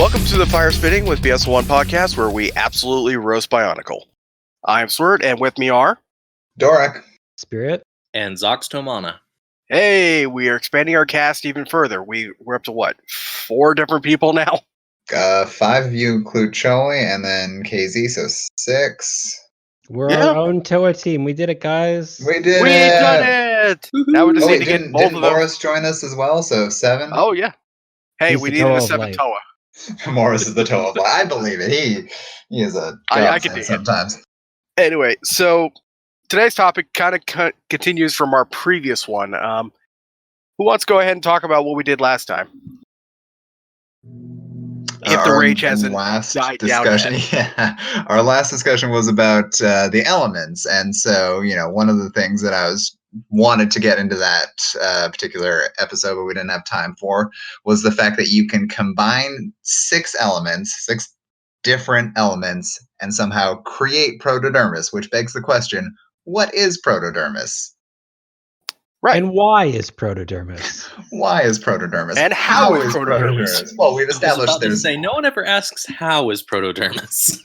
Welcome to the Firespitting with BS01 podcast, where we absolutely roast BIONICLE. I'm Swert, and with me are... Dorek. Spirit. And Zox Tomana. Hey, we are expanding our cast even further. We're up to what? 4 different people now? 5 of you include Choli, and then KZ, so 6. We're our own Toa team. We did it, guys. We did We it! done it! Now we just need to get both of them. Morris join us as well, so 7? Oh, yeah. Hey, He's we the needed Toa a of 7th light. Toa. Morris is the Toa of light. I believe it. He is a I can godsend dig it. sometimes. Anyway, so today's topic kind of continues from our previous one. Who wants to go ahead and talk about what we did last time? If the rage hasn't died down yet. Yeah. Our last discussion was about the elements, and so one of the things that I wanted to get into that particular episode, but we didn't have time for, was the fact that you can combine 6 different elements, and somehow create Protodermis, which begs the question: what is Protodermis? Right. And why is Protodermis? Why is Protodermis? And how is Protodermis? Well, we've established there's... say, no one ever asks how is Protodermis.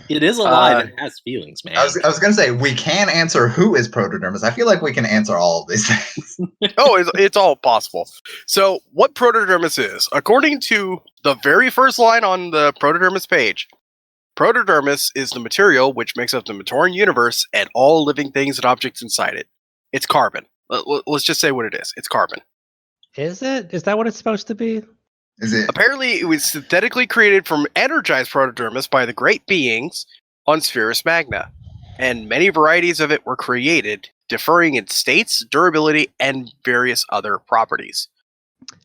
It is alive and has feelings, man. I was going to say, we can answer who is Protodermis. I feel like we can answer all of these things. Oh, it's all possible. So, what Protodermis is, according to the very first line on the Protodermis page, Protodermis is the material which makes up the Matoran universe and all living things and objects inside it. It's carbon. Let's just say what it is. It's carbon. Is it? Is that what it's supposed to be? Is it? Apparently, it was synthetically created from energized Protodermis by the great beings on Spheris Magna, and many varieties of it were created, differing in states, durability, and various other properties.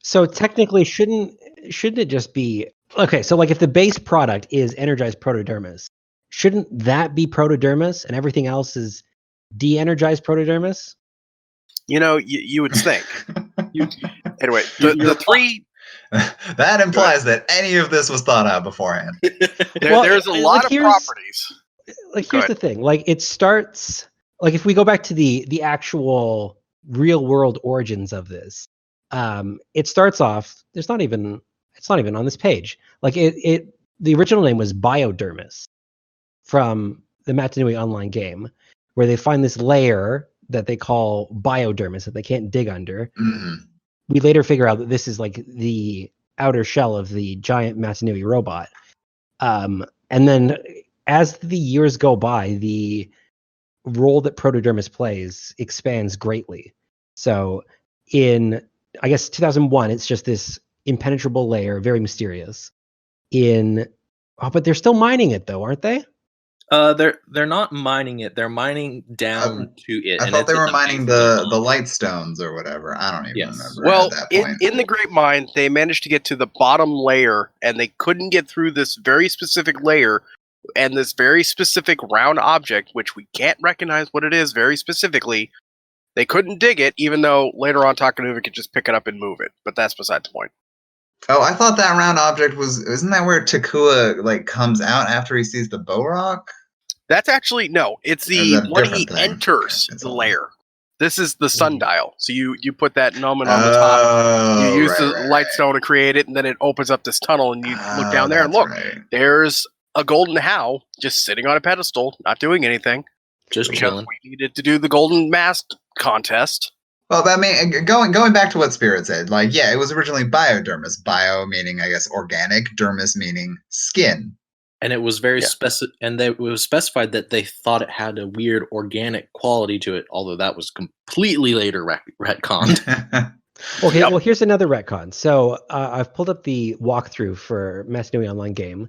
So technically, shouldn't it just be... Okay, so like if the base product is energized Protodermis, shouldn't that be Protodermis and everything else is de-energized Protodermis? You would think. Anyway, the 3... That implies that any of this was thought out beforehand. There's a lot of properties. Like, here's the thing. Like, it starts... Like, if we go back to the actual real-world origins of this, it starts off... It's not even on this page. Like, the original name was Biodermis from the Matanui online game, where they find this layer that they call Biodermis that they can't dig under. Mm-hmm. We later figure out that this is like the outer shell of the giant Matanui robot. And then as the years go by, the role that Protodermis plays expands greatly. So in, I guess, 2001, it's just this impenetrable layer, very mysterious. But they're still mining it though, aren't they? They're not mining it. They're mining down to it. I thought they were mining the light stones or whatever. I don't even remember. Well, at that point. in the Great Mine, they managed to get to the bottom layer, and they couldn't get through this very specific layer and this very specific round object, which we can't recognize what it is very specifically. They couldn't dig it, even though later on Takanuva could just pick it up and move it. But that's beside the point. Oh, I thought that round object isn't that where Takua comes out after he sees the bow rock? That's actually no. It's when he enters the layer. This is the sundial. So you put that gnomon on the top. You use the light stone to create it, and then it opens up this tunnel, and you look down there and look. Right. There's a golden How just sitting on a pedestal, not doing anything. Just chilling. We needed to do the golden mask contest. Well, I mean, going back to what Spirit said, it was originally Biodermis. Bio meaning, I guess, organic. Dermis meaning skin. And it was very it was specified that they thought it had a weird organic quality to it, although that was completely later retconned. Okay, well, here's another retcon. So I've pulled up the walkthrough for Matanui Online Game.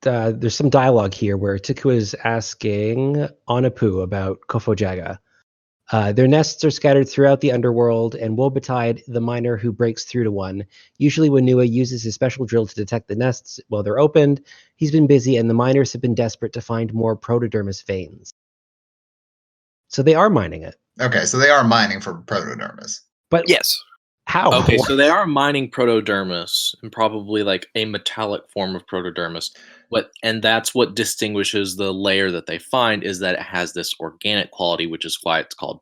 There's some dialogue here where Takua is asking Anapu about Kofojaga. Their nests are scattered throughout the underworld, and Wobetide, the miner who breaks through to one. Usually when Nua uses his special drill to detect the nests while they're opened, he's been busy, and the miners have been desperate to find more Protodermis veins. So they are mining it. Okay, so they are mining for Protodermis. But yes. How? Okay, so they are mining Protodermis, and probably like a metallic form of Protodermis. And that's what distinguishes the layer that they find, is that it has this organic quality, which is why it's called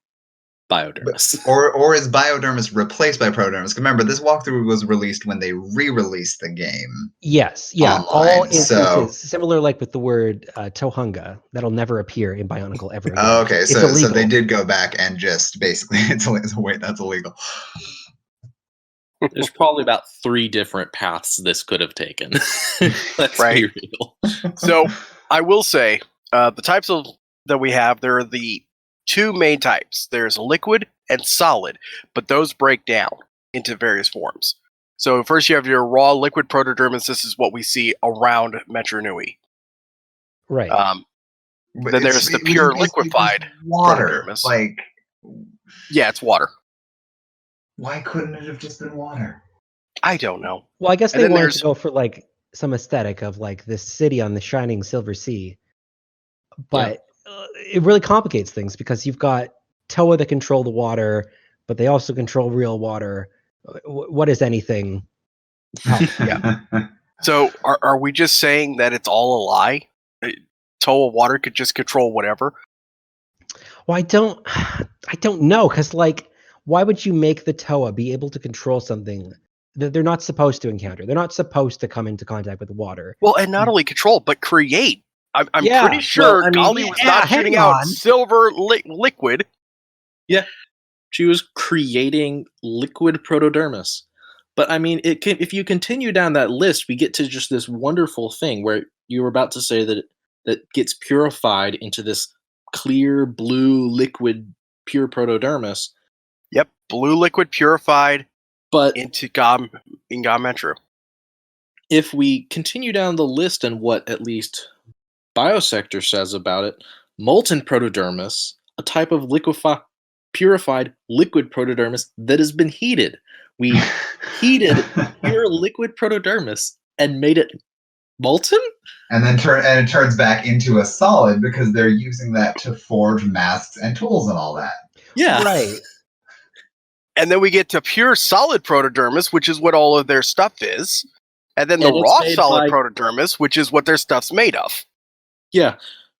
Biodermis. Or is Biodermis replaced by Protodermis? Remember, this walkthrough was released when they re-released the game. Yes, yeah. Online, All instances, so... similar like with the word Tohunga, that'll never appear in Bionicle ever again. Oh, okay, it's so illegal. So they did go back and just basically wait, that's illegal. There's probably about 3 different paths this could have taken. Let's be real. So I will say the types that we have, there are the 2 main types. There's liquid and solid, but those break down into various forms. So first you have your raw liquid protodermis. This is what we see around Metro Nui. Right. Then there's the pure liquefied water. protodermis. Like, yeah, it's water. Why couldn't it have just been water? I don't know. Well, I guess they wanted to go for like some aesthetic of like this city on the shining silver sea. But it really complicates things because you've got Toa that control the water, but they also control real water. What is anything? Yeah. So are we just saying that it's all a lie? Toa water could just control whatever? Well, I don't know, because like, why would you make the Toa be able to control something that they're not supposed to encounter? They're not supposed to come into contact with water. Well, and not only control, but create. I'm pretty sure Gali was not shooting out silver liquid. Yeah, she was creating liquid protodermis. But I mean, if you continue down that list, we get to just this wonderful thing where you were about to say that that gets purified into this clear blue liquid pure protodermis. Yep, blue liquid purified, but into Gam Metro. If we continue down the list and what at least Biosector says about it, molten protodermis, a type of purified liquid protodermis that has been heated. We heated pure liquid protodermis and made it molten, and then it turns back into a solid because they're using that to forge masks and tools and all that. Yeah, right. And then we get to pure solid protodermis, which is what all of their stuff is, and then the raw solid protodermis, which is what their stuff's made of. Yeah.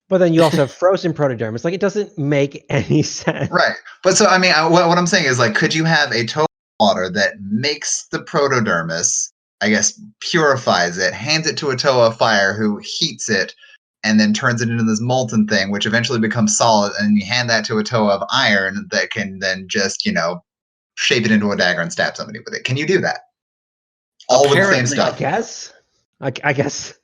But then you also have frozen protodermis. Like, it doesn't make any sense. Right. But so, I mean, what I'm saying is, like, could you have a total water that makes the protodermis, I guess, purifies it, hands it to a Toa of fire who heats it, and then turns it into this molten thing, which eventually becomes solid, and you hand that to a Toa of iron that can then just, shape it into a dagger and stab somebody with it. Can you do that? All with the same stuff. I guess.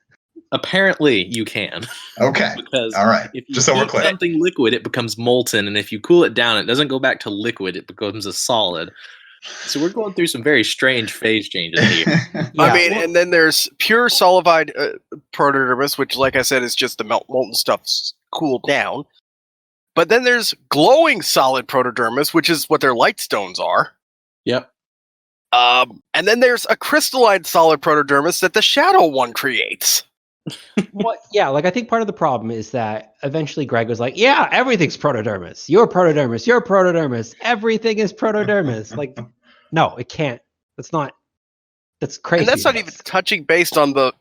Apparently, you can. Okay. Because all right. If you just so we're clear, something liquid, it becomes molten, and if you cool it down, it doesn't go back to liquid; it becomes a solid. So we're going through some very strange phase changes here. I mean, and then there's pure solidified protodermis, which, like I said, is just the molten stuff cooled down. But then there's glowing solid protodermis, which is what their light stones are. Yep. And then there's a crystalline solid protodermis that the Shadow One creates. Well, yeah, like I think part of the problem is that eventually Greg was like, yeah, everything's protodermis. You're protodermis. You're protodermis. Everything is protodermis. Like, no, it can't. That's crazy. And that's not even touching based on the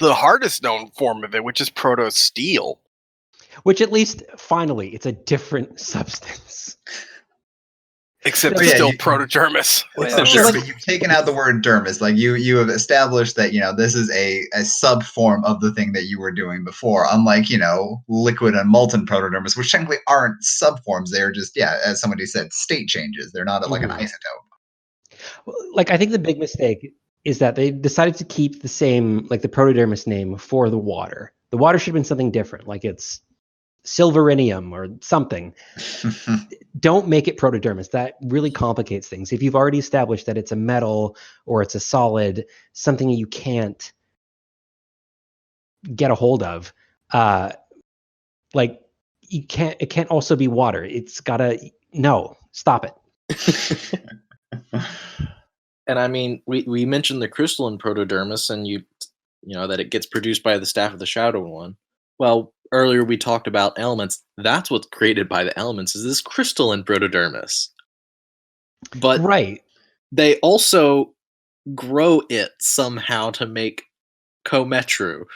hardest known form of it, which is proto-steel. Which at least, finally, it's a different substance. Except it's still protodermis. But you've taken out the word dermis. Like you have established that this is a sub form of the thing that you were doing before. Unlike liquid and molten protodermis, which technically aren't subforms. They are just as somebody said, state changes. They're not like an isotope. Well, like I think the big mistake is that they decided to keep the same, like the protodermis name for the water. The water should have been something different, like it's silverinium or something. Don't make it protodermis. That really complicates things. If you've already established that it's a metal or it's a solid, something you can't get a hold of, like it can't also be water. It's gotta, no, stop it. And I mean, we mentioned the crystalline protodermis, and you know that it gets produced by the staff of the Shadow One. Well, earlier we talked about elements. That's what's created by the elements, is this crystalline protodermis. But they also grow it somehow to make Kometru.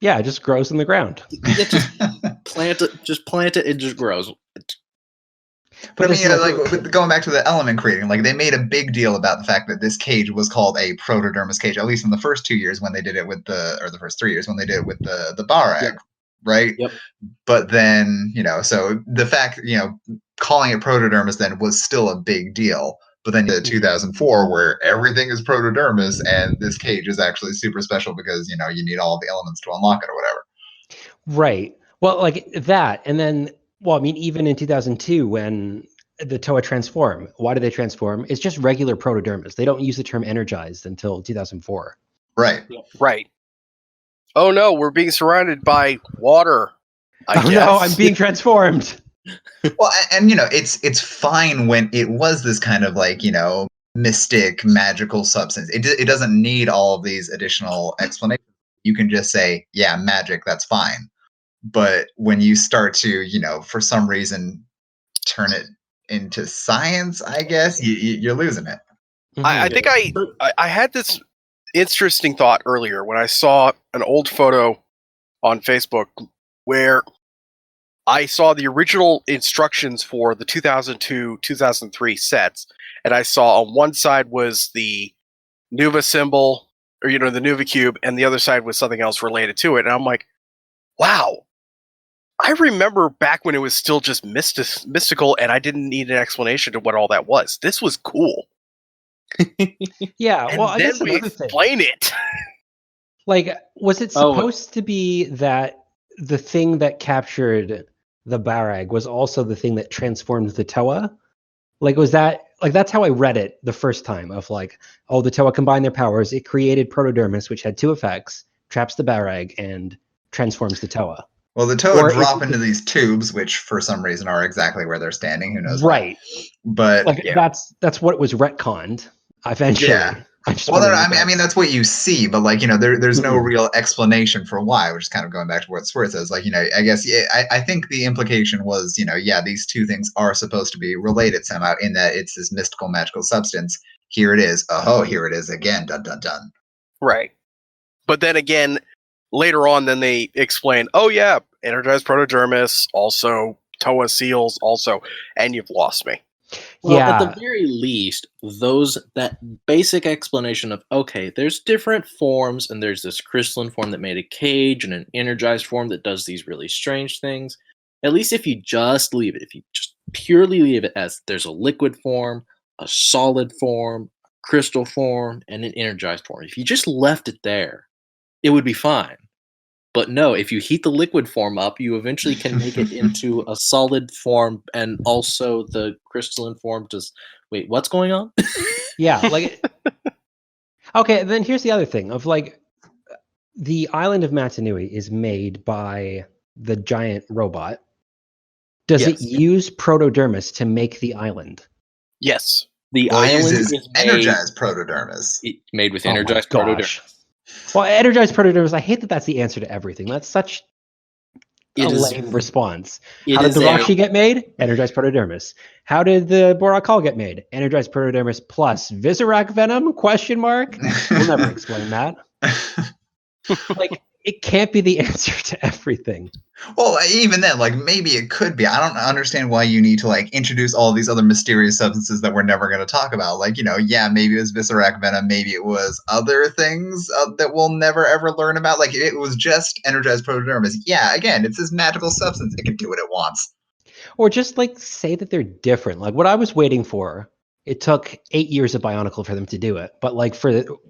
Yeah, it just grows in the ground. Just plant it, it just grows. But I mean, like going back to the element creating, like they made a big deal about the fact that this cage was called a protodermis cage, at least in the first 2 years when they did it with the first 3 years when they did it with the barrag, Yep. right? Yep. But then, so the fact, calling it protodermis then was still a big deal. But then the 2004, where everything is protodermis, and this cage is actually super special because, you need all the elements to unlock it or whatever. Right. Well, like that. And then, well, I mean, even in 2002, when the Toa transform, why do they transform? It's just regular protodermis. They don't use the term energized until 2004. Right. Right. Oh no, we're being surrounded by water. I guess. No, I'm being transformed. Well, and it's fine when it was this kind of like, mystic, magical substance. It doesn't need all of these additional explanations. You can just say, yeah, magic, that's fine. But when you start to, for some reason, turn it into science, I guess, you're losing it. I think I had this interesting thought earlier when I saw an old photo on Facebook where I saw the original instructions for the 2002-2003 sets, and I saw on one side was the Nuva symbol, or the Nuva cube, and the other side was something else related to it. And I'm like, wow, I remember back when it was still just mystical, and I didn't need an explanation to what all that was. This was cool. Yeah, And well, I then guess we another explain thing. it. Like, was it supposed to be that the thing that captured the barrag was also the thing that transformed the Toa? Like, was that that's how I read it the first time? Of like, oh, the Toa combined their powers. It created Protodermis, which had two effects: traps the barrag and transforms the Toa. Well, the Toa drop into these tubes, which for some reason are exactly where they're standing. Who knows? Right. Why. But like that's what was retconned eventually. Yeah. Well, I mean, that's what you see, but like, there's no real explanation for why, which is kind of going back to what Swert says. Like, I guess, I think the implication was, these two things are supposed to be related somehow in that it's this mystical, magical substance. Here it is. Oh, here it is again. Dun, dun, dun. Right. But then again, later on, then they explain, oh yeah, energized protodermis, also Toa seals, also, and you've lost me. Well, at the very least, that basic explanation of, okay, there's different forms, and there's this crystalline form that made a cage, and an energized form that does these really strange things. At least if you just leave it, if you just purely leave it as there's a liquid form, a solid form, a crystal form, and an energized form. If you just left it there, it would be fine. But no, if you heat the liquid form up, you eventually can make it into a solid form, and also the crystalline form does. Wait, what's going on? Yeah, like okay. Then here's the other thing of like the island of Matanui is made by the giant robot. Does it use Protodermis to make the island? Yes, the island is energized Protodermis. Made with energized Protodermis. Well, energized protodermis, I hate that that's the answer to everything. That's such a lame response. How did the Rashi get made? Energized protodermis. How did the Borakal get made? Energized protodermis plus Visorak venom? Question mark. We'll never explain that. Like, it can't be the answer to everything. Well, even then, like, maybe it could be. I don't understand why you need to, like, introduce all these other mysterious substances that we're never going to talk about. Like, maybe it was Visorak venom, maybe it was other things that we'll never, ever learn about. Like, it was just energized protodermis. Yeah, again, it's this magical substance. It can do what it wants. Or just, like, say that they're different. Like, what I was waiting for, it took 8 years of BIONICLE for them to do it. But, like,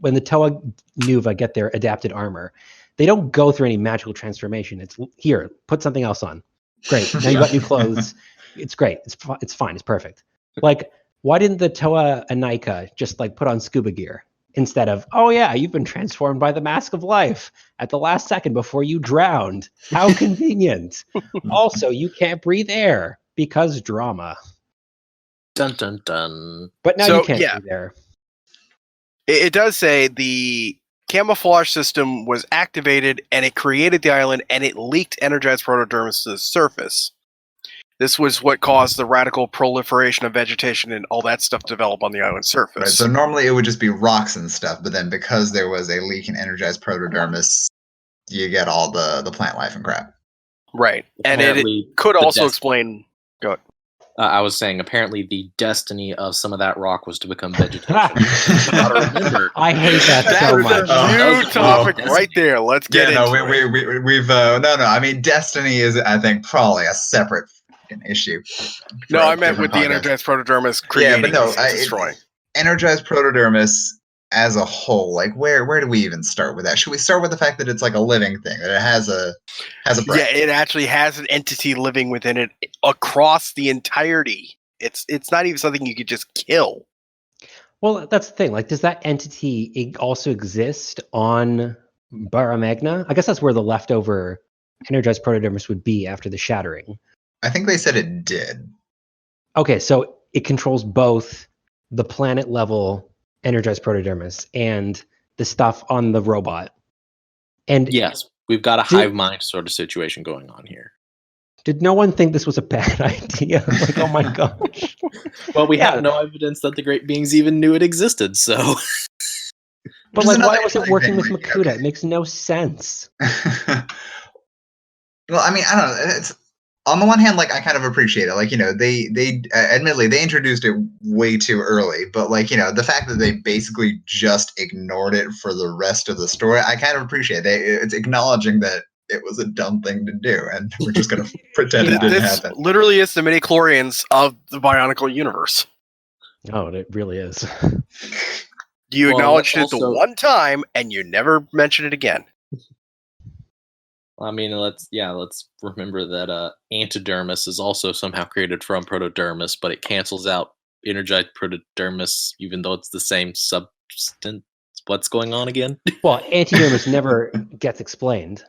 when the Toa Nuva get their adapted armor, they don't go through any magical transformation. It's here, put something else on. Great. Now you got new clothes. It's great. It's fine. It's perfect. Like, why didn't the Toa Anaika just like put on scuba gear instead of, oh yeah, you've been transformed by the mask of life at the last second before you drowned. How convenient. Also, you can't breathe air because drama. Dun dun dun. But now you can't breathe air. It does say the camouflage system was activated and it created the island and it leaked energized protodermis to the surface. This was what caused the radical proliferation of vegetation and all that stuff to develop on the island surface. Right, so normally it would just be rocks and stuff, but then because there was a leak in energized protodermis, you get all the plant life and crap. Right. And it could also explain... Go ahead. I was saying, apparently the destiny of some of that rock was to become vegetation. Gotta remember, I hate that so much. That's a huge topic right there. Let's get into it. We've no. I mean, destiny is, I think, probably a separate issue. No, I meant with the energized protodermis creating, destroying. Energized protodermis as a whole, like where do we even start with that? Should we start with the fact that it's like a living thing, that it has a brain? Yeah, it actually has an entity living within it across the entirety. It's not even something you could just kill. Well, that's the thing. Like, does that entity also exist on Bara Magna? I guess that's where the leftover energized protodermis would be after the shattering. I think they said it did. Okay, so it controls both the planet level energized protodermis and the stuff on the robot. And yes, we've got a hive mind sort of situation going on here. Did no one think this was a bad idea? Like, oh my gosh. Well, we have no evidence that the great beings even knew it existed, so. But like, why was it working with Makuta? Okay. It makes no sense. Well, I mean, I don't know. It's, on the one hand, like, I kind of appreciate it. Like, you know, they admittedly, they introduced it way too early. But, like, you know, the fact that they basically just ignored it for the rest of the story, I kind of appreciate it. It's acknowledging that it was a dumb thing to do, and we're just going to pretend it didn't happen. Literally is the midi-chlorians of the BIONICLE universe. Oh, it really is. You acknowledged it the one time, and you never mentioned it again. I mean, let's remember that antidermis is also somehow created from protodermis, but it cancels out energized protodermis, even though it's the same substance. What's going on again? Well, antidermis never gets explained.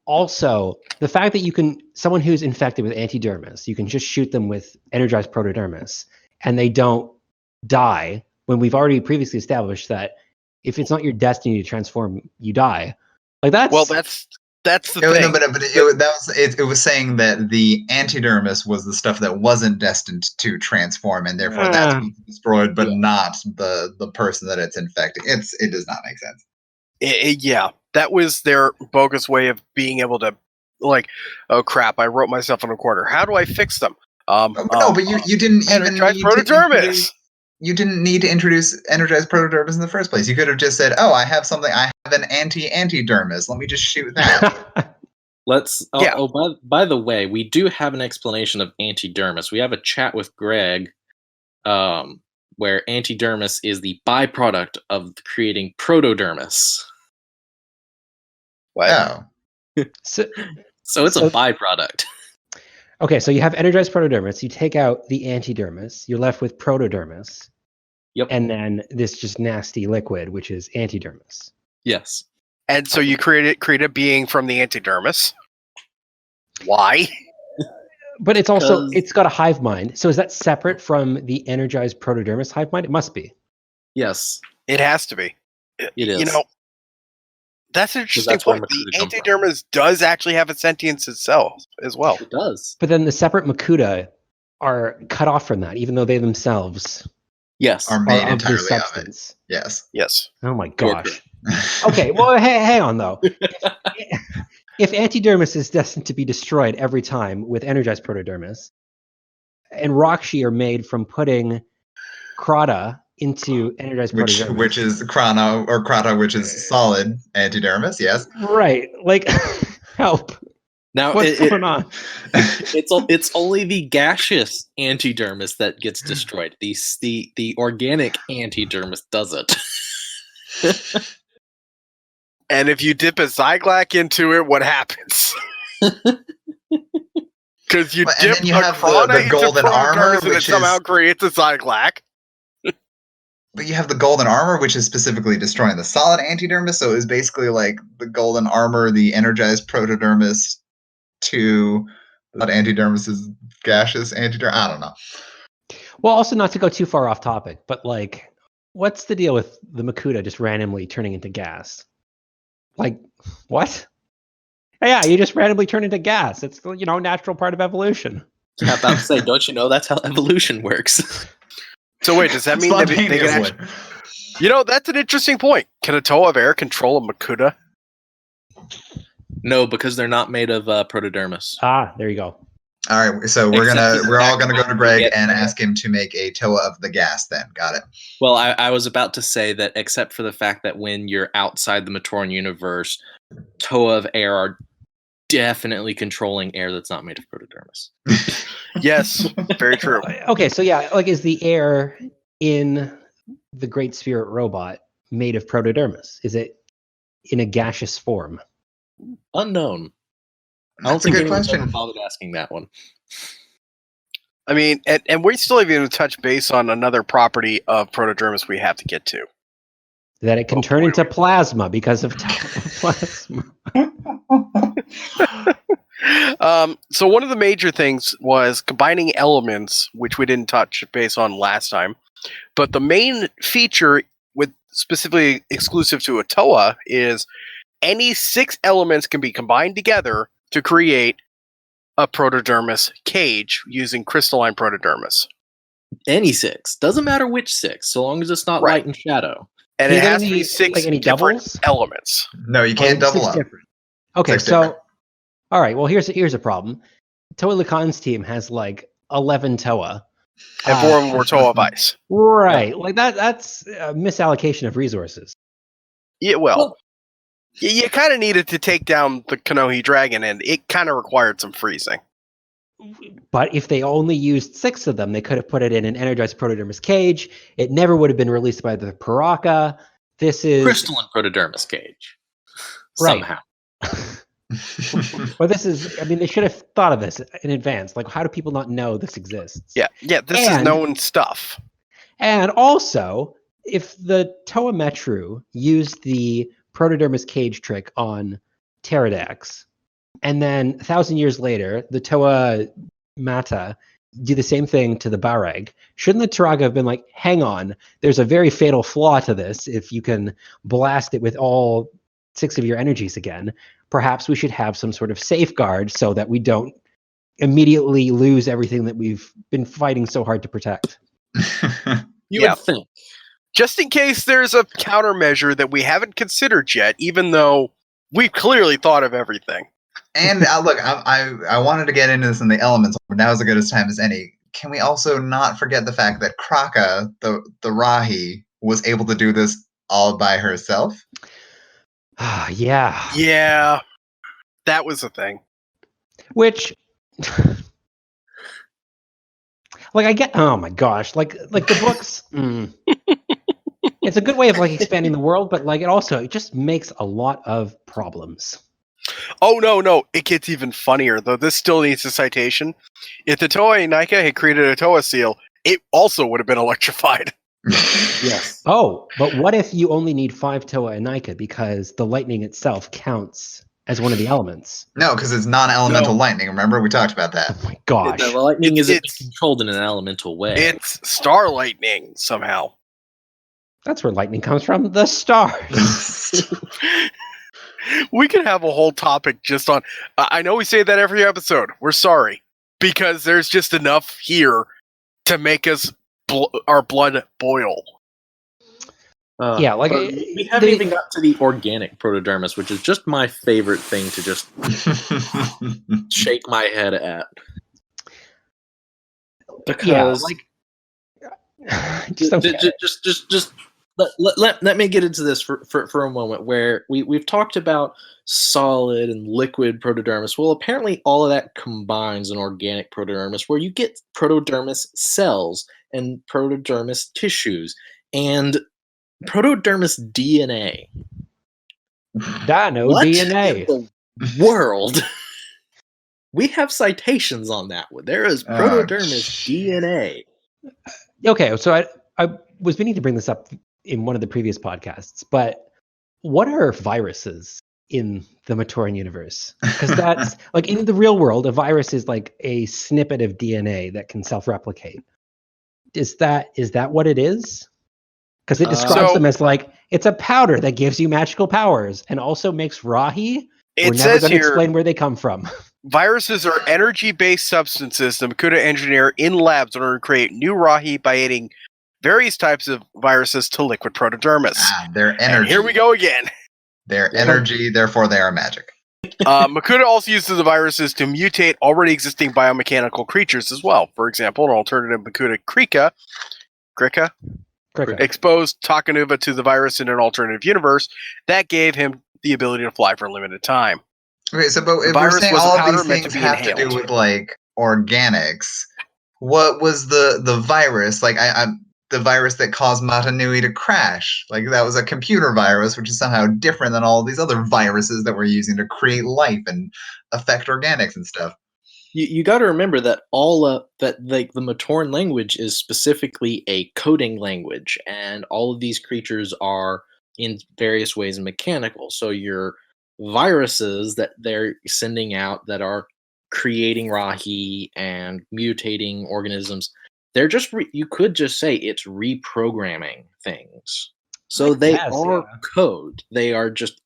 Also, the fact that someone who's infected with antidermis, you can just shoot them with energized protodermis, and they don't die, when we've already previously established that if it's not your destiny to transform, you die. Like that's the thing. No, but it was saying that the antidermis was the stuff that wasn't destined to transform, and therefore that's being destroyed, but not the person that it's infecting. It does not make sense. Yeah, that was their bogus way of being able to, like, oh crap, I wrote myself in a corner. How do I fix them? No, but you didn't even need protodermis. You didn't need to introduce energized protodermis in the first place. You could have just said, "Oh, I have something. I have an anti-antidermis. Let me just shoot that." By the way, we do have an explanation of antidermis. We have a chat with Greg, where antidermis is the byproduct of creating protodermis. Wow. So it's a byproduct. Okay, so you have energized protodermis. You take out the antidermis. You're left with protodermis. Yep. And then this just nasty liquid, which is antidermis. Yes. And so you create a being from the antidermis. Why? But it's also, it's got a hive mind. So is that separate from the energized protodermis hive mind? It must be. Yes. It has to be. It is. You know, that's an interesting point. The antidermis does actually have a sentience itself as well. It does. But then the separate Makuta are cut off from that, even though they themselves are made of entirely this substance. Of it. Yes. Oh my gosh. Okay, well, hang on though. If antidermis is destined to be destroyed every time with energized protodermis, and Rakshi are made from putting Krata into energized protodermis, which is Krata, which is solid antidermis, yes. Right. Like, help. Now, what's going on? It's only the gaseous antidermis that gets destroyed. The organic antidermis doesn't. And if you dip a Zyglak into it, what happens? Because you dip a Krata into golden armor, and it somehow creates a Zyglak. But you have the golden armor, which is specifically destroying the solid antidermis. So it's basically like the golden armor, the energized protodermis to the antidermis is gaseous antidermis. I don't know. Well, also not to go too far off topic, but like, what's the deal with the Makuta just randomly turning into gas? Like, what? Yeah, you just randomly turn into gas. It's, you know, natural part of evolution. I was about to say, don't you know that's how evolution works? So wait, does that mean that they can actually... You know, that's an interesting point. Can a Toa of Air control a Makuta? No, because they're not made of protodermis. Ah, there you go. All right, so we're all gonna go to Greg and ask him to make a Toa of the gas. Then, got it. Well, I was about to say that, except for the fact that when you're outside the Matoran universe, Toa of air are definitely controlling air that's not made of protodermis. Yes, very true. Okay, so yeah, like is the air in the Great Spirit robot made of protodermis? Is it in a gaseous form? Unknown. That's a good question. Ever bothered asking that one. I mean, and we still haven't even touched base on another property of protodermis we have to get to. That it can turn into plasma because of plasma. So one of the major things was combining elements, which we didn't touch base on last time. But the main feature, with specifically exclusive to a Toa, is any 6 elements can be combined together to create a protodermis cage using crystalline protodermis. Any 6. Doesn't matter which 6, so long as it's not light and shadow. And it has to be 6 like any different doubles? elements. No, you can't double up. Different. Okay, 6 so different. all right. Well, here's a problem. Toa Lacan's team has like 11 Toa. And 4 of them were Toa of Ice. Right. Like that's a misallocation of resources. Yeah, well, you kind of needed to take down the Konoha dragon, and it kind of required some freezing. But if they only used 6 of them, they could have put it in an energized protodermis cage. It never would have been released by the Paraka. This is crystalline protodermis cage. Right. Somehow. Well, this is, I mean, they should have thought of this in advance. Like, how do people not know this exists? Yeah, this is known stuff. And also, if the Toa Metru used the protodermis cage trick on pterodax, and then 1,000 years later, the Toa Mata do the same thing to the Bareg, shouldn't the Turaga have been like, hang on, there's a very fatal flaw to this. If you can blast it with all 6 of your energies again, perhaps we should have some sort of safeguard so that we don't immediately lose everything that we've been fighting so hard to protect. You would think. Just in case there's a countermeasure that we haven't considered yet, even though we've clearly thought of everything. And look, I wanted to get into this in the elements, but now is as good a time as any. Can we also not forget the fact that Kraka, the Rahi, was able to do this all by herself? Yeah. Yeah. That was a thing. Which, like, I get, oh my gosh, like the books, it's a good way of like expanding the world, but like it just makes a lot of problems. Oh, no, it gets even funnier, though this still needs a citation. If the Toei Nika had created a Toa seal, it also would have been electrified. Yes. Oh, but what if you only need 5 Toa and Nika because the lightning itself counts as one of the elements? No, because it's non-elemental lightning. Remember, we talked about that. Oh my gosh. The lightning isn't controlled in an elemental way. It's star lightning, somehow. That's where lightning comes from, the stars. We could have a whole topic just on... I know we say that every episode. We're sorry. Because there's just enough here to make us our blood boil. Yeah, like... We haven't even got to the organic protodermis, which is just my favorite thing to just shake my head at. Because... Just let me get into this for a moment, where we've talked about solid and liquid protodermis. Well, apparently all of that combines an organic protodermis, where you get protodermis cells and protodermis tissues and protodermis DNA. Dino DNA. In the world. We have citations on that one. There is protodermis DNA. Okay, so I was meaning to bring this up in one of the previous podcasts, but what are viruses in the Matoran universe? Because that's like in the real world, a virus is like a snippet of DNA that can self-replicate. Is that what it is? Because it describes them as like it's a powder that gives you magical powers and also makes Rahi. We're never going to explain where they come from. Viruses are energy-based substances that Makuta engineer in labs in order to create new Rahi by adding various types of viruses to liquid protodermis. Their energy. And here we go again. Their energy, therefore they are magic. Makuta also uses the viruses to mutate already existing biomechanical creatures as well. For example, an alternative Makuta Krika exposed Takanuva to the virus in an alternative universe that gave him the ability to fly for a limited time. Okay, so but if we're saying all of these things have to do with like organics, what was the virus? Like the virus that caused Matanui to crash. Like that was a computer virus, which is somehow different than all these other viruses that we're using to create life and affect organics and stuff. You got to remember that the Matoran language is specifically a coding language, and all of these creatures are in various ways mechanical. So your viruses that they're sending out that are creating Rahi and mutating organisms, they're just you could just say it's reprogramming things. So they are code. They are just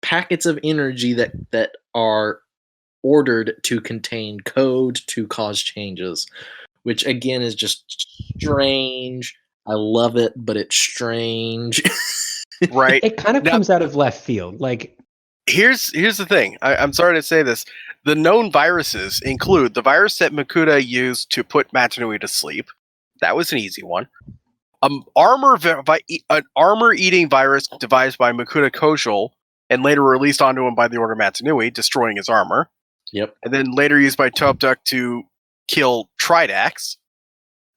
packets of energy that are ordered to contain code to cause changes, which again is just strange. I love it, but it's strange. Right. It kind of comes out of left field. Like, here's the thing. I'm sorry to say this. The known viruses include the virus that Makuta used to put Matanui to sleep. That was an easy one. An armor-eating virus devised by Makuta Kojal and later released onto him by the Order Matanui, destroying his armor. Yep. And then later used by Topduk to kill Tridax.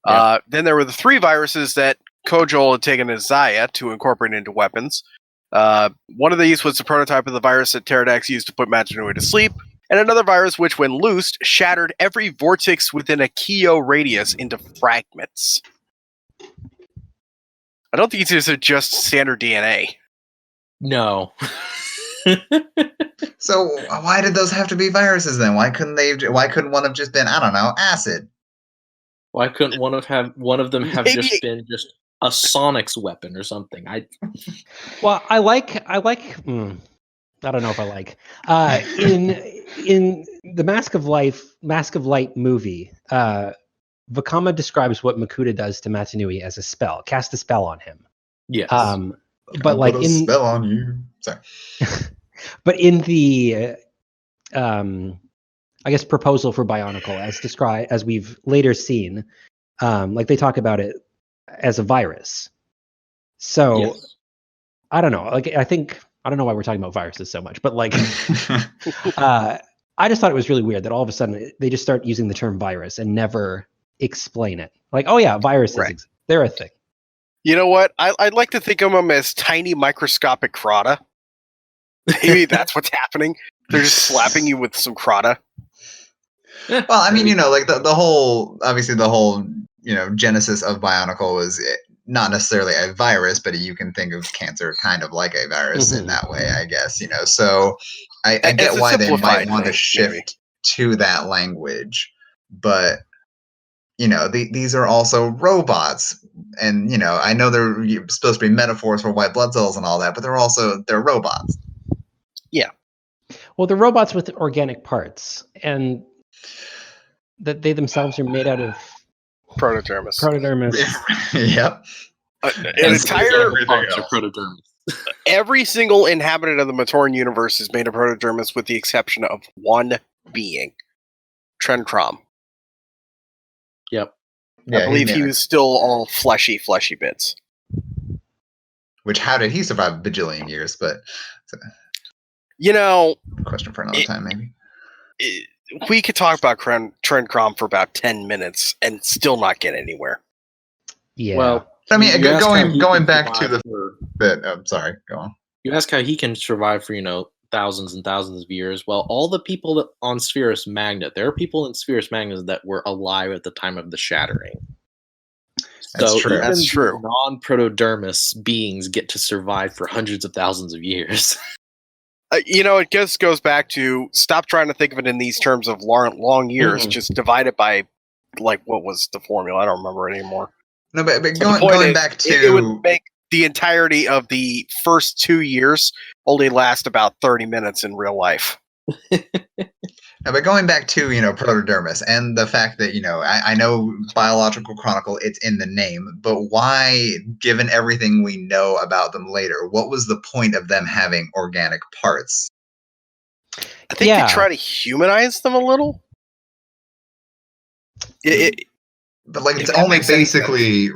Yep. Then there were the 3 viruses that Kojal had taken as Zaya to incorporate into weapons. One of these was the prototype of the virus that Pterodax used to put Matanui to sleep, and another virus which, when loosed, shattered every vortex within a Kyo radius into fragments. I don't think these are just standard DNA. No. So why did those have to be viruses then? Why couldn't one have just been, I don't know, acid? Why couldn't one of them have just been just a Sonic's weapon or something? I don't know if I like in the Mask of Light movie, Vakama describes what Makuta does to Matanui as a spell. Cast a spell on him. Yes. But like put a spell on you. Sorry. But in the I guess proposal for Bionicle, as we've later seen, like they talk about it as a virus. So yes. I don't know. Like I don't know why we're talking about viruses so much, but like I just thought it was really weird that all of a sudden they just start using the term virus and never explain it. Like, oh yeah, viruses, right. They're a thing. You know what? I'd like to think of them as tiny microscopic crota. Maybe that's what's happening. They're just slapping you with some crota. Well, I mean, like the whole genesis of Bionicle was not necessarily a virus, but you can think of cancer kind of like a virus in that way, I guess, So I get why they might want to shift to that language, but these are also robots, and I know they're supposed to be metaphors for white blood cells and all that, but they're robots. Yeah. Well, they're robots with organic parts, and that they themselves are made out of Protodermis. Yep. An entire Protodermis. Every single inhabitant of the Matoran universe is made of Protodermis, with the exception of one being, Trenkrom. Yep. I believe he was still all fleshy bits. Which, how did he survive a bajillion years? But question for another time, maybe. We could talk about Trenkrom for about 10 minutes and still not get anywhere. Yeah. Well, I mean, going back to the bit. I'm sorry. Go on. You ask how he can survive for thousands and thousands of years. Well, all the people on Spherus Magna, there are people in Spherus Magna that were alive at the time of the shattering. That's true. That's true. Non-protodermis beings get to survive for hundreds of thousands of years. It just goes back to stop trying to think of it in these terms of long years. Just divide it by, like, what was the formula? I don't remember it anymore. No, but going back to... It would make the entirety of the first 2 years only last about 30 minutes in real life. No, but going back to, Protodermis and the fact that, I know Biological Chronicle, it's in the name, but why, given everything we know about them later, what was the point of them having organic parts? I think they try to humanize them a little. But like it's only basically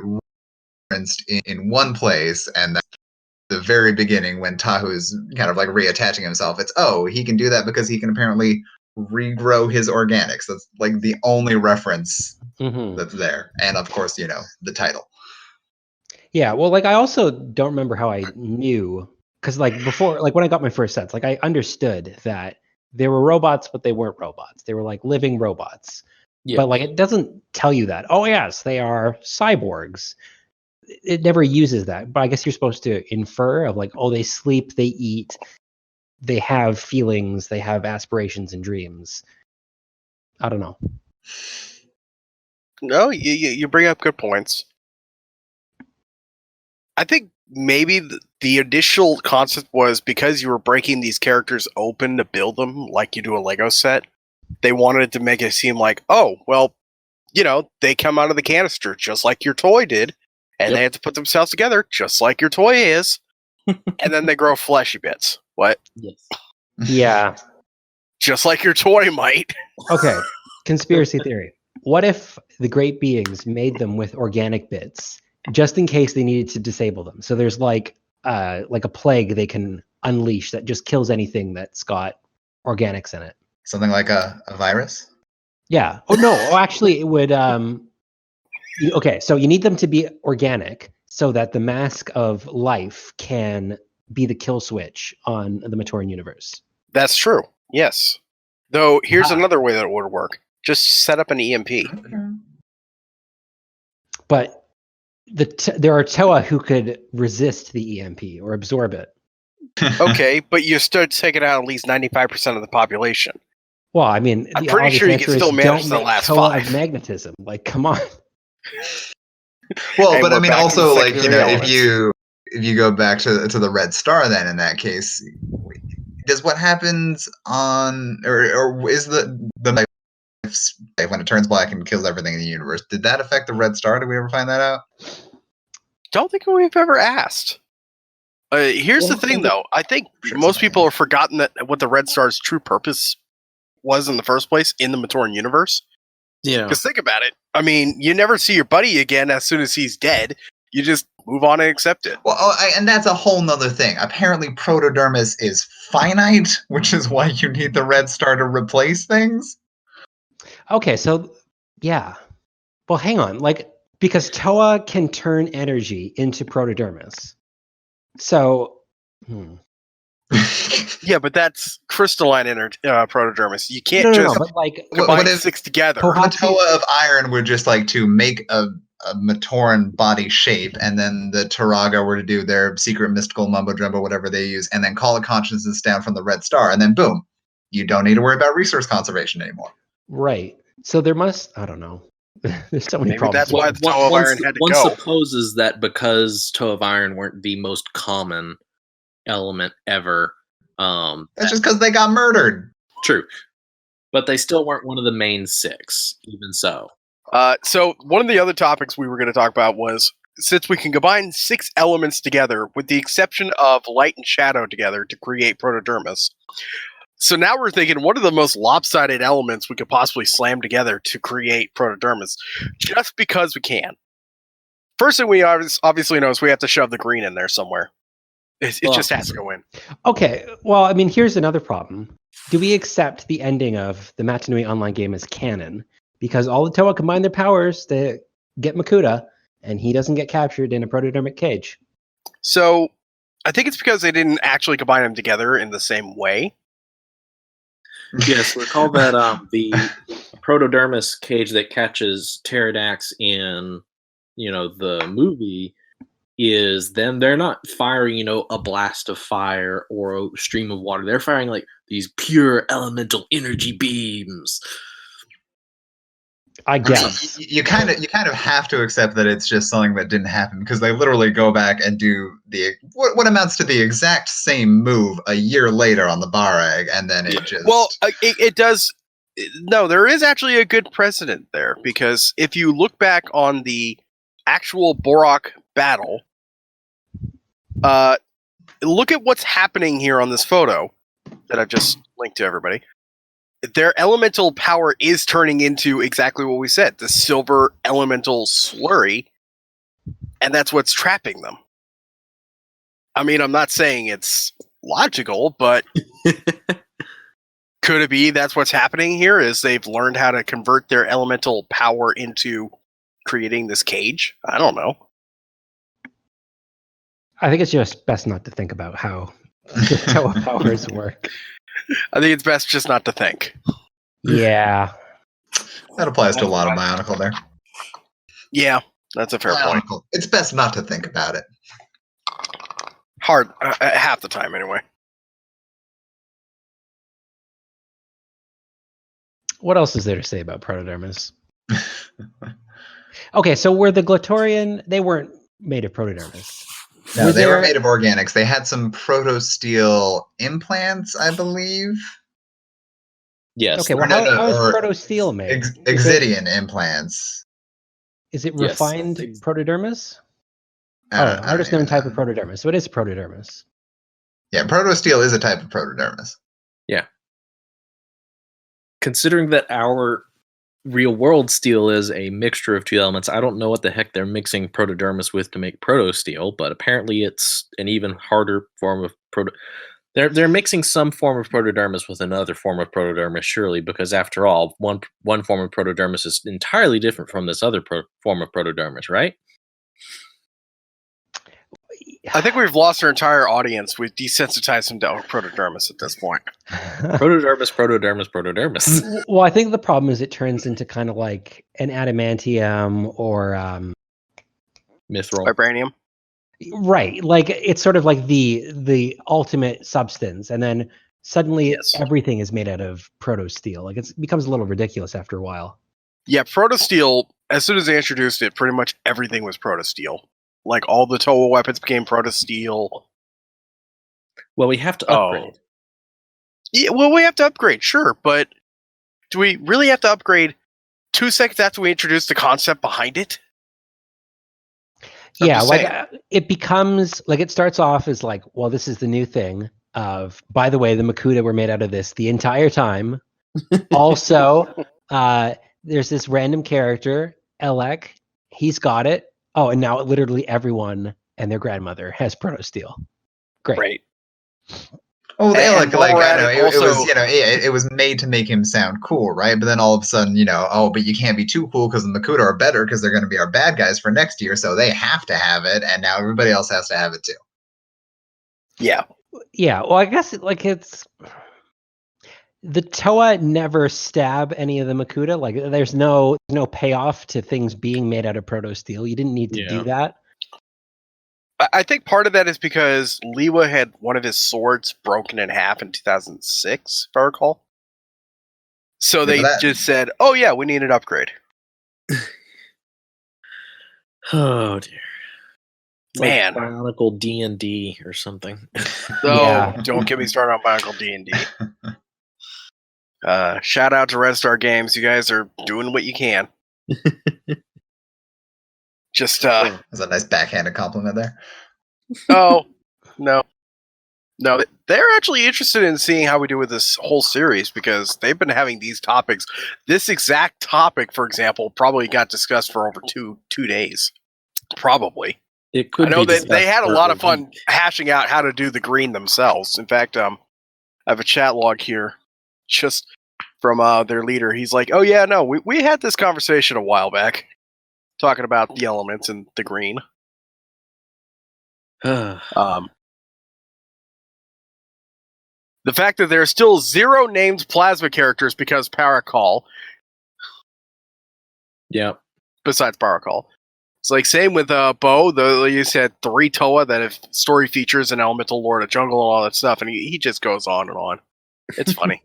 referenced in one place, and that's the very beginning when Tahu's kind of like reattaching himself. It's he can do that because he can apparently regrow his organics. That's like the only reference that's there, and of course, the title. Yeah, well, like I also don't remember how I knew, because like before, like when I got my first sets, like I understood that they were robots, but they weren't robots. They were like living robots. Yeah. But like it doesn't tell you that. Oh yes, they are cyborgs. It never uses that. But I guess you're supposed to infer of like, oh, they sleep, they eat, they have feelings, they have aspirations and dreams. I don't know. No, you bring up good points. I think maybe the initial concept was because you were breaking these characters open to build them like you do a Lego set. They wanted to make it seem like, oh, well, they come out of the canister just like your toy did, and they have to put themselves together just like your toy is, and then they grow fleshy bits. What? Yes. Yeah. Just like your toy might. Okay. Conspiracy theory. What if the great beings made them with organic bits just in case they needed to disable them? So there's like a plague they can unleash that just kills anything that's got organics in it. Something like a virus? Yeah. Oh no. Oh, actually, it would. Okay, so you need them to be organic so that the mask of life can be the kill switch on the Matoran universe. That's true. Yes. Though here's another way that it would work. Just set up an EMP. But there are Toa who could resist the EMP or absorb it. Okay, but you start taking out at least 95% of the population. Well, I mean, I'm pretty sure you can still manage the last Toa 5. Of magnetism. Like, come on. Well, hey, but I mean, also, like, if you go back to the Red Star, then in that case, does what happens on, or is the when it turns black and kills everything in the universe, did that affect the Red Star? Did we ever find that out? Don't think we've ever asked. Here's the thing, though. I think most people have forgotten that what the Red Star's true purpose was in the first place in the Matoran universe. Yeah. Because think about it. I mean, you never see your buddy again as soon as he's dead. You just move on and accept it. Well, and that's a whole nother thing. Apparently, Protodermis is finite, which is why you need the Red Star to replace things. Okay, so, yeah. Well, hang on. Like, because Toa can turn energy into Protodermis. So, yeah, but that's crystalline Protodermis. You can't just combine 6 together. The Toa of iron would just like to make a Matoran body shape, and then the Turaga were to do their secret mystical mumbo jumbo, whatever they use, and then call a consciousness down from the Red Star, and then boom, you don't need to worry about resource conservation anymore. Right. So there must, I don't know. There's so many problems. That's why the Toa of Iron had to go. One supposes that because Toa of Iron weren't the most common element ever. That's just because they got murdered. True. But they still weren't one of the main 6, even so. So one of the other topics we were going to talk about was, since we can combine 6 elements together, with the exception of light and shadow together to create Protodermis. So now we're thinking, what are the most lopsided elements we could possibly slam together to create Protodermis? Just because we can. First thing we obviously know is we have to shove the green in there somewhere. It just has to go in. Okay, well, I mean, here's another problem. Do we accept the ending of the Matanui online game as canon? Because all the Toa combine their powers to get Makuta, and he doesn't get captured in a protodermic cage. So, I think it's because they didn't actually combine them together in the same way. Yes, recall that the Protodermis cage that catches Pterodax in, the movie is then they're not firing, a blast of fire or a stream of water. They're firing like these pure elemental energy beams. I guess you kind of have to accept that it's just something that didn't happen, because they literally go back and do what amounts to the exact same move a year later on the Barrag, and then it just it does. No, there is actually a good precedent there, because if you look back on the actual Borak battle, look at what's happening here on this photo. that I've just linked to everybody, their elemental power is turning into exactly what we said, the silver elemental slurry, and that's what's trapping them. I mean, I'm not saying it's logical, but could it be that's what's happening here, is they've learned how to convert their elemental power into creating this cage? I don't know. I think it's just best not to think about how the Toa powers work. I think it's best just not to think. Yeah. That applies to a lot of Bionicle there. Yeah, that's a fair point. It's best not to think about it. Hard, half the time anyway. What else is there to say about Protodermis? Okay, so were the Glatorian, they weren't made of Protodermis. No, they were made of organics. They had some proto-steel implants, I believe. Yes. Okay, well, how is proto-steel made? Exidian implants. Is it refined Protodermis? Artist known type of Protodermis. So it is Protodermis. Yeah, proto-steel is a type of Protodermis. Yeah. Considering that our real-world steel is a mixture of two elements, I don't know what the heck they're mixing Protodermis with to make proto-steel, but apparently it's an even harder form of They're mixing some form of Protodermis with another form of Protodermis, surely, because after all, one form of Protodermis is entirely different from this other form of Protodermis, right? I think we've lost our entire audience. We've desensitized them to Protodermis at this point. Protodermis. Well, I think the problem is it turns into kind of like an adamantium or mithril, vibranium. Right, like it's sort of like the ultimate substance, and then suddenly everything is made out of proto-steel. Like it becomes a little ridiculous after a while. Yeah, proto-steel. As soon as they introduced it, pretty much everything was proto-steel. Like all the Toa weapons became proto-steel. Well, we have to upgrade. Yeah, well, we have to upgrade, sure, but do we really have to upgrade 2 seconds after we introduce the concept behind it? Yeah, like it becomes like it starts off as like, well, this is the new thing. By the way, the Makuta were made out of this the entire time. Also, there's this random character, Elec. He's got it. Oh, and now literally everyone and their grandmother has proto-steel. Great. Right. Oh, they I know it was made to make him sound cool, right? But then all of a sudden, but you can't be too cool because the Makuta are better because they're going to be our bad guys for next year, so they have to have it, and now everybody else has to have it too. Yeah. Yeah. Well, I guess it's the Toa never stab any of the Makuta. Like, there's no payoff to things being made out of proto-steel. You didn't need to do that. I think part of that is because Liwa had one of his swords broken in half in 2006, if I recall. So they just said, "Oh yeah, we need an upgrade." Oh dear, man! Like Bionicle D&D or something. Don't get me started on Bionicle D&D. Shout out to Red Star Games. You guys are doing what you can. Just that's a nice backhanded compliment there. Oh, no, they're actually interested in seeing how we do with this whole series because they've been having these topics. This exact topic, for example, probably got discussed for over two days. Probably. It could. I know that they had a lot of fun hashing out how to do the green themselves. In fact, I have a chat log here, just from their leader. He's like, "Oh yeah, no, we had this conversation a while back." Talking about the elements and the green. The fact that there are still 0 named plasma characters because Paracall. Yeah. Besides Paracall. It's like same with Bo. You said 3 Toa that have story features and Elemental Lord of Jungle and all that stuff, and he just goes on and on. It's funny.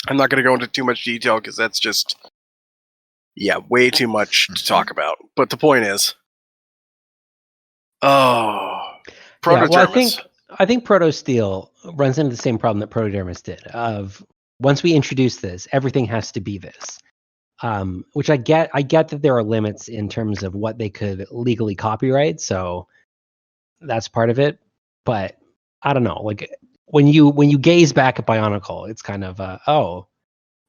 I'm not going to go into too much detail because that's just... Yeah, way too much to talk about. But the point is, Protodermis. I think Proto-steel runs into the same problem that Protodermis did. Of once we introduce this, everything has to be this. Which I get that there are limits in terms of what they could legally copyright, so that's part of it. But I don't know. Like when you gaze back at Bionicle, it's kind of oh,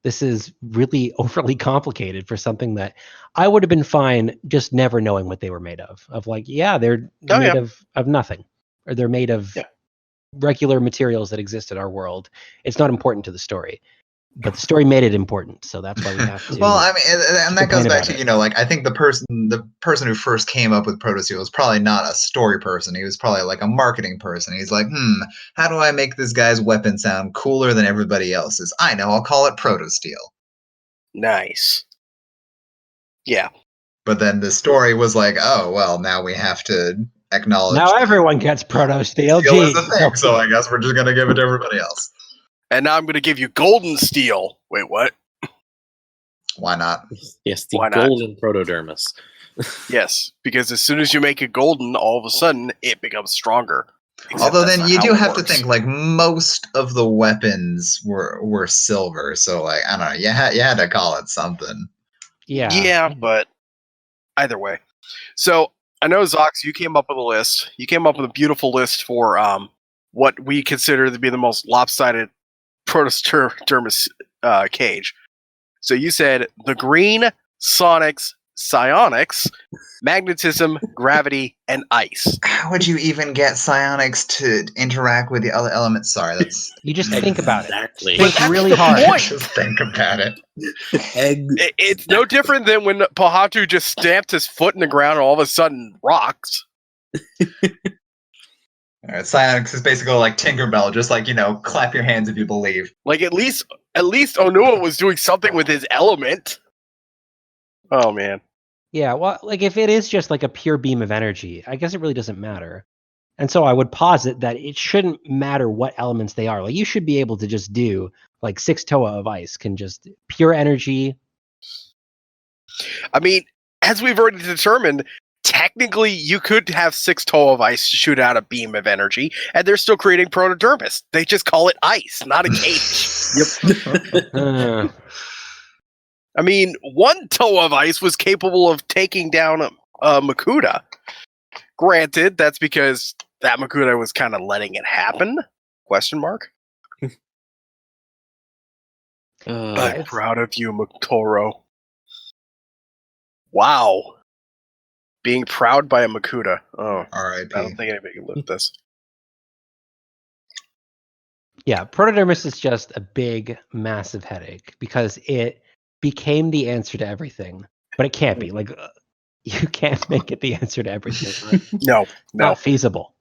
this is really overly complicated for something that I would have been fine just never knowing what they were made of. Of like, yeah, they're made of nothing, or they're made of regular materials that exist in our world. It's not important to the story. But the story made it important, so that's why we have to. Well, I mean, and that goes back to, like, I think the person who first came up with proto-steel was probably not a story person. He was probably like a marketing person. He's like, how do I make this guy's weapon sound cooler than everybody else's? I know, I'll call it proto-steel. Nice. Yeah. But then the story was like, oh, well, now we have to acknowledge. Now everyone gets proto-steel. Steel is a thing, so I guess we're just going to give it to everybody else. And now I'm going to give you golden steel. Wait, what? Why not? Yes, the golden protodermis. Yes, because as soon as you make it golden, all of a sudden it becomes stronger. Although then you do have to think, like, most of the weapons were silver, so, like, I don't know, you had to call it something. Yeah, but either way. So I know, Zox, you came up with a list. You came up with a beautiful list for what we consider to be the most lopsided Protodermis cage. So you said the green, sonics, psionics, magnetism, gravity, and ice. How would you even get psionics to interact with the other elements? Sorry, that's... You just think about it. Exactly. Think really hard. Just think about it. It's no different than when Pahatu just stamped his foot in the ground and all of a sudden rocks. All right, psionics is basically like Tinkerbell, just like, clap your hands if you believe. Like, at least Onua was doing something with his element. Oh, man. Yeah, well, like, if it is just like a pure beam of energy, I guess it really doesn't matter. And so I would posit that it shouldn't matter what elements they are. Like, you should be able to just do, like, 6 Toa of ice can just pure energy. I mean, as we've already determined, technically, you could have 6 Toa of ice shoot out a beam of energy, and they're still creating Protodermis. They just call it ice, not a cage. Yep. I mean, 1 Toa of ice was capable of taking down Makuta. Granted, that's because that Makuta was kind of letting it happen? Question mark. I'm proud of you, Makutoro. Wow. Being proud by a Makuta. Oh, R.I.P. I don't think anybody can live with this. Yeah, Protodermis is just a big, massive headache because it became the answer to everything, but it can't be. Like, you can't make it the answer to everything. No. Not feasible.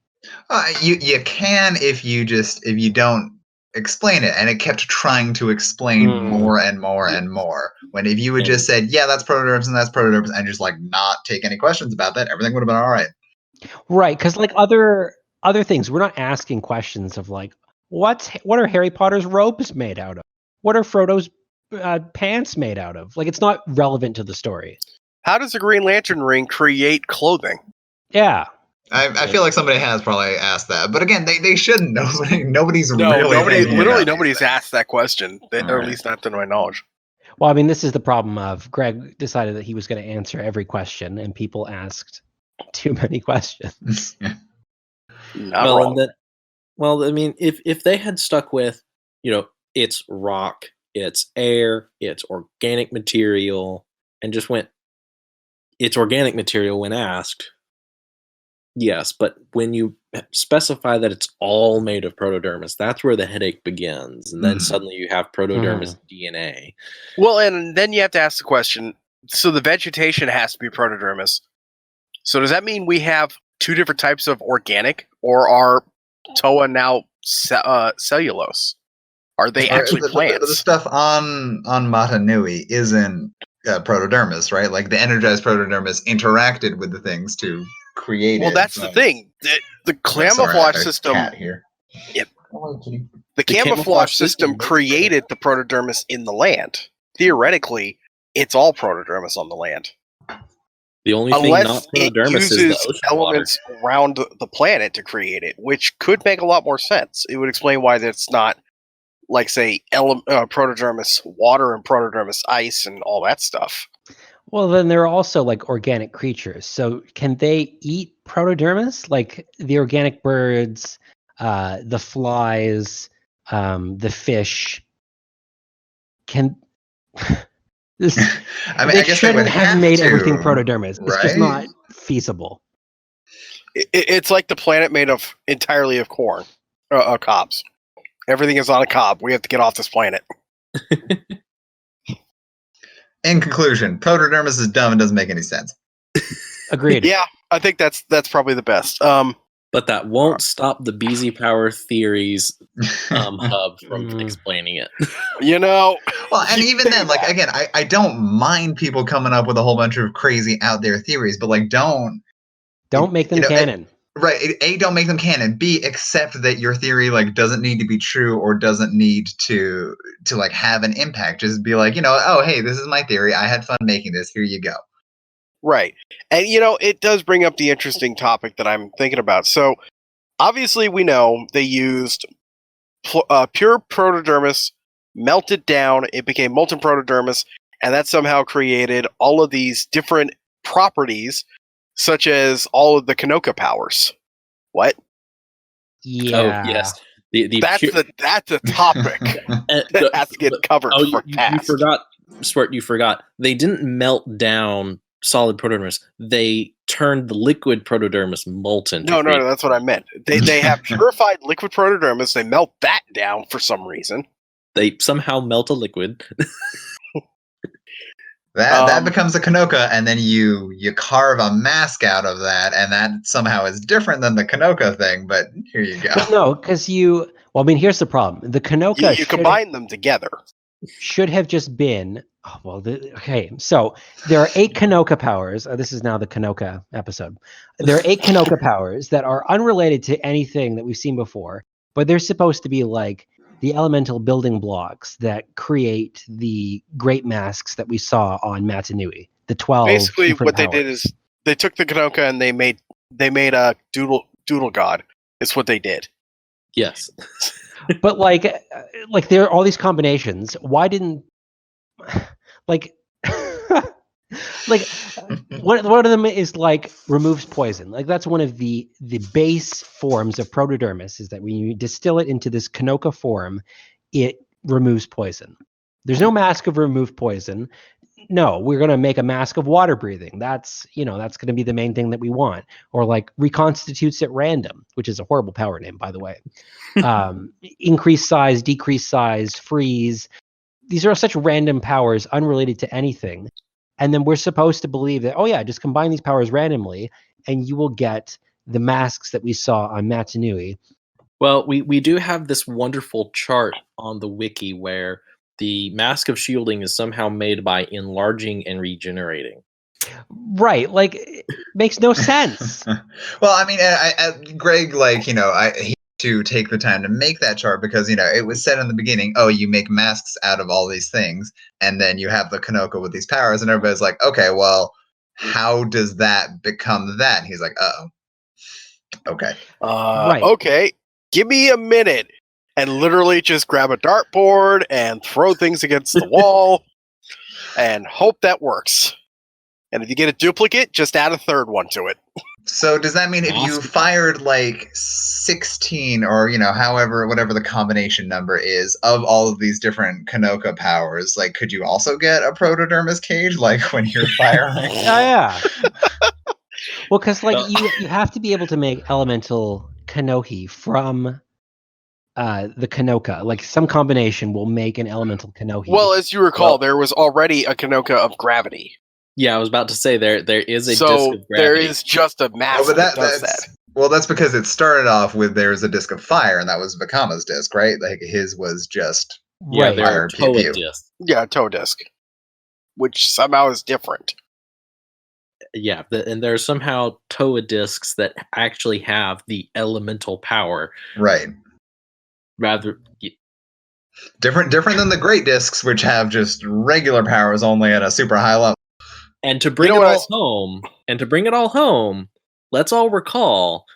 You can if you don't explain it, and it kept trying to explain more and more and more. When if you had just said, yeah, that's Protodermis and that's Protodermis, and just like not take any questions about that, everything would have been all right. Right, because like other things, we're not asking questions of like, what are Harry Potter's robes made out of? What are Frodo's pants made out of? Like, it's not relevant to the story. How does a Green Lantern ring create clothing? Yeah. I feel like somebody has probably asked that, but again, they shouldn't. Nobody's asked that question, or at least not to my knowledge. Well, I mean, this is the problem of Greg decided that he was going to answer every question, and people asked too many questions. Well, I mean, if they had stuck with, it's rock, it's air, it's organic material, and just went, it's organic material when asked. Yes, but when you specify that it's all made of Protodermis, that's where the headache begins. And then suddenly you have Protodermis DNA. Well, and then you have to ask the question, so the vegetation has to be Protodermis. So does that mean we have 2 different types of organic, or are Toa now cellulose? Are they actually plants? The stuff on Mata Nui isn't Protodermis, right? Like the energized Protodermis interacted with the things to create it. Well, that's the thing. The camouflage system. Here. Yep. The camouflage system created the Protodermis in the land. Theoretically, it's all Protodermis on the land. The only thing not Protodermis is the ocean elements around the planet to create it, which could make a lot more sense. It would explain why that's not, like, say, Protodermis water and Protodermis ice and all that stuff. Well, then there are also like organic creatures. So can they eat Protodermis? Like the organic birds, the flies, the fish. Can this? I mean, I guess they would have made to, everything protodermis. It's just not feasible. It's like the planet made of entirely of corn, cobs. Everything is on a cob. We have to get off this planet. In conclusion, protodermis is dumb and doesn't make any sense. Agreed. Yeah, I think that's probably the best. But that won't stop the BZ Power Theories hub from explaining it. Well, and even then, like, again, I don't mind people coming up with a whole bunch of crazy out there theories, but like, don't make them canon. Right. A, don't make them canon. B, accept that your theory like doesn't need to be true or doesn't need to like have an impact. Just be like, oh, hey, this is my theory. I had fun making this. Here you go. Right. And, it does bring up the interesting topic that I'm thinking about. So, obviously, we know they used pure protodermis, melted down, it became molten protodermis, and that somehow created all of these different properties, such as all of the Konoka powers. What? Yeah. Oh, yes. That's a topic that has to get covered for cast. You forgot, Swert, you forgot. They didn't melt down solid protodermis. They turned the liquid protodermis molten. No, that's what I meant. They have purified liquid protodermis. They melt that down for some reason. They somehow melt a liquid. That becomes a Konoka, and then you carve a mask out of that, and that somehow is different than the Konoka thing, but here you go. Well, no, because here's the problem. The Konoka you combine them together. Should have just been okay. So there are 8 Konoka powers. This is now the Konoka episode. There are 8 Konoka powers that are unrelated to anything that we've seen before, but they're supposed to be like the elemental building blocks that create the great masks that we saw on Matanui. The 12. Basically, what they did is they took the Konoka and they made a doodle god. It's what they did. Yes. But like there are all these combinations. Why didn't like one of them is like removes poison. Like that's one of the base forms of protodermis is that when you distill it into this Konoka form, it removes poison. There's no mask of removed poison. No, we're going to make a mask of water breathing. That's going to be the main thing that we want. Or like reconstitutes at random, which is a horrible power name, by the way. Increase size, decrease size, freeze. These are such random powers unrelated to anything. And then we're supposed to believe that, oh yeah, just combine these powers randomly and you will get the masks that we saw on Matanui. Well, we do have this wonderful chart on the wiki where the mask of shielding is somehow made by enlarging and regenerating. Right. Like, it makes no sense. Well, I mean, Greg, like, he to take the time to make that chart because, it was said in the beginning, oh, you make masks out of all these things, and then you have the Konoka with these powers, and everybody's like, okay, well, how does that become that? And he's like, uh-oh. Okay. Right. Okay, give me a minute. And literally just grab a dartboard and throw things against the wall and hope that works. And if you get a duplicate, just add a third one to it. So does that mean if you fired like 16 or, whatever the combination number is of all of these different Konoka powers, like could you also get a protodermis cage like when you're firing? Oh, yeah. Well, because like you have to be able to make elemental Konohi from the Konoka. Like some combination will make an elemental Konohi. Well, as you recall, there was already a Konoka of gravity. Yeah, I was about to say there is a disc so of gravity. There is just a mask that does that. Well, that's because it started off with there's a disc of fire, and that was Vakama's disc, right? Like his was just fire, pew, pew. Disc. Yeah, a toe disc, which somehow is different. Yeah, and there are somehow Toa discs that actually have the elemental power. Right. Rather different than the great discs, which have just regular powers only at a super high level. And to bring it all home, let's all recall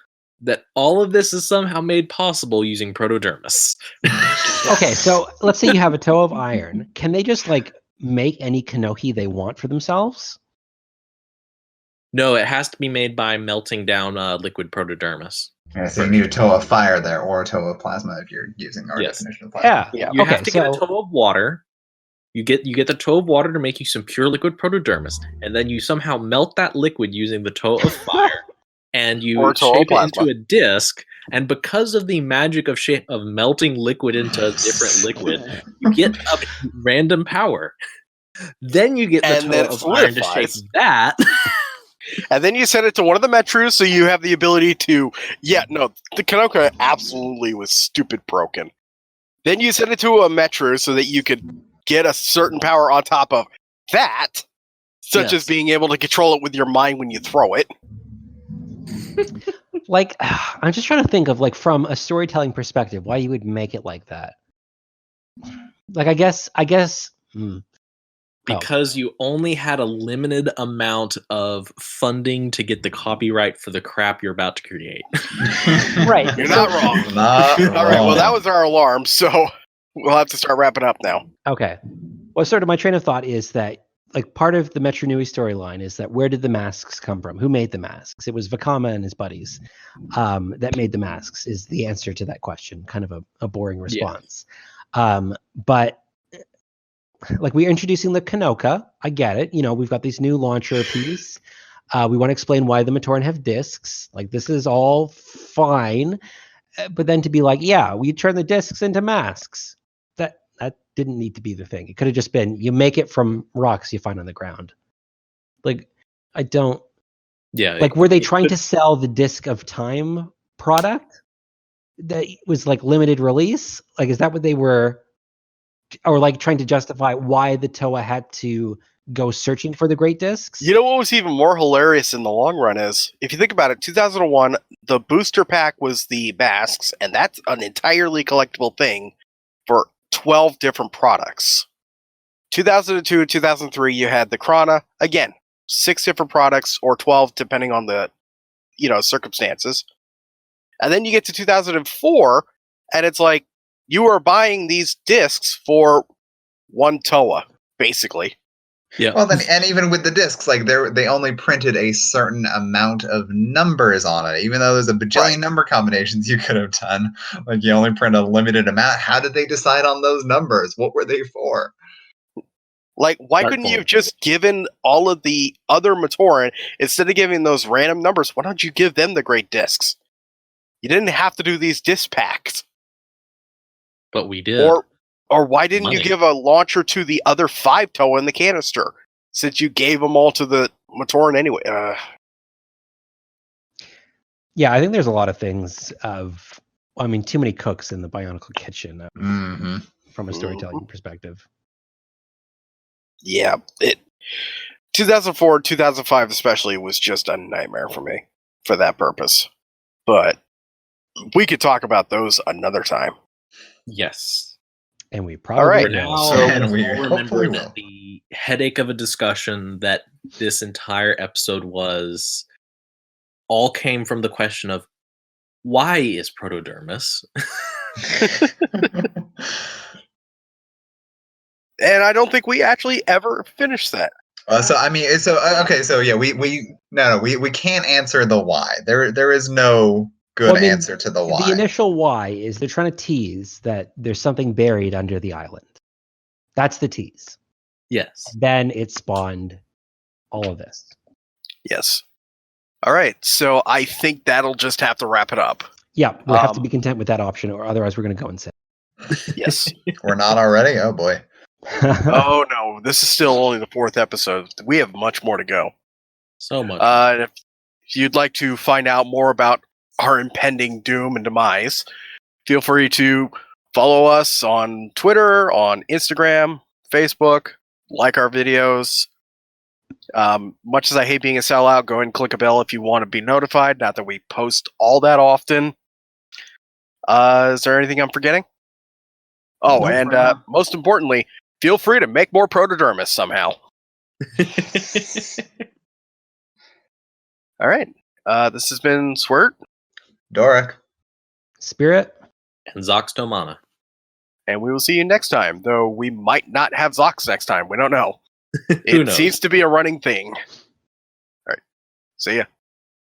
that all of this is somehow made possible using protodermis. Okay, so let's say you have a toe of iron. Can they just like make any Konohi they want for themselves? No, it has to be made by melting down liquid protodermis. Yeah, so you need a toe of fire there, or a toe of plasma if you're using our definition of plasma. Yeah. You have to get a toe of water. You get the toe of water to make you some pure liquid protodermis, and then you somehow melt that liquid using the toe of fire, and you shape it into a disc. And because of the magic of melting liquid into a different liquid, you get a random power. Then you get the toe of iron to shape that. And then you send it to one of the metros, so you have the ability to... Yeah, no, the Konoka absolutely was stupid broken. Then you send it to a metro so that you could get a certain power on top of that, such as being able to control it with your mind when you throw it. Like, I'm just trying to think of, like, from a storytelling perspective, why you would make it like that. Like, I guess... Because you only had a limited amount of funding to get the copyright for the crap you're about to create. Right. You're not wrong. All right, well, that was our alarm, so we'll have to start wrapping up now. Okay. Well, sort of my train of thought is that, like, part of the Metro Nui storyline is that where did the masks come from? Who made the masks? It was Vakama and his buddies that made the masks, is the answer to that question. Kind of a boring response. Yeah. But... like, we're introducing the Konoka. I get it. You know, we've got these new launcher piece. We want to explain why the Matoran have discs. Like, this is all fine. But then to be like, yeah, we turn the discs into masks. That didn't need to be the thing. It could have just been, you make it from rocks you find on the ground. Like, I don't... Yeah. Like, were they trying to sell the Disc of Time product that was, like, limited release? Like, is that what they were... or like trying to justify why the Toa had to go searching for the Great Discs? You know what was even more hilarious in the long run is, if you think about it, 2001, the booster pack was the masks, and that's an entirely collectible thing for 12 different products. 2002 and 2003, you had the Krana, again, 6 different products, or 12, depending on the, circumstances. And then you get to 2004, and it's like, you are buying these discs for one Toa, basically. Yeah. Well, then, and even with the discs, like they only printed a certain amount of numbers on it, even though there's a bajillion number combinations you could have done. Like, you only print a limited amount. How did they decide on those numbers? What were they for? Like, why couldn't you have just given all of the other Matoran, instead of giving those random numbers, why don't you give them the great discs? You didn't have to do these disc packs. But we did. Or why didn't you give a launcher to the other 5 Toa in the canister, since you gave them all to the Matoran anyway? Yeah, I think there's a lot of things too many cooks in the Bionicle kitchen from a storytelling perspective. Yeah, 2004, 2005 especially was just a nightmare for me for that purpose. But we could talk about those another time. Yes. And we probably will. So and we remember that the headache of a discussion that this entire episode was all came from the question of, why is Protodermis? And I don't think we actually ever finished that. We can't answer the why. There is no good answer to the why. The initial why is they're trying to tease that there's something buried under the island. That's the tease. Yes. Then it spawned all of this. Yes. All right. So I think that'll just have to wrap it up. Yeah, we'll have to be content with that option, or otherwise we're going to go insane. Yes. We're not already? Oh, boy. Oh, no. This is still only the 4th episode. We have much more to go. So much. If you'd like to find out more about our impending doom and demise, feel free to follow us on Twitter, on Instagram, Facebook, like our videos. Much as I hate being a sellout, go ahead and click a bell if you want to be notified. Not that we post all that often. Is there anything I'm forgetting? Oh, no, and most importantly, feel free to make more Protodermis somehow. All right. This has been Swert, Dorek, Spirit, and Zox Tomana. And we will see you next time, though we might not have Zox next time. We don't know. It seems to be a running thing. All right. See ya.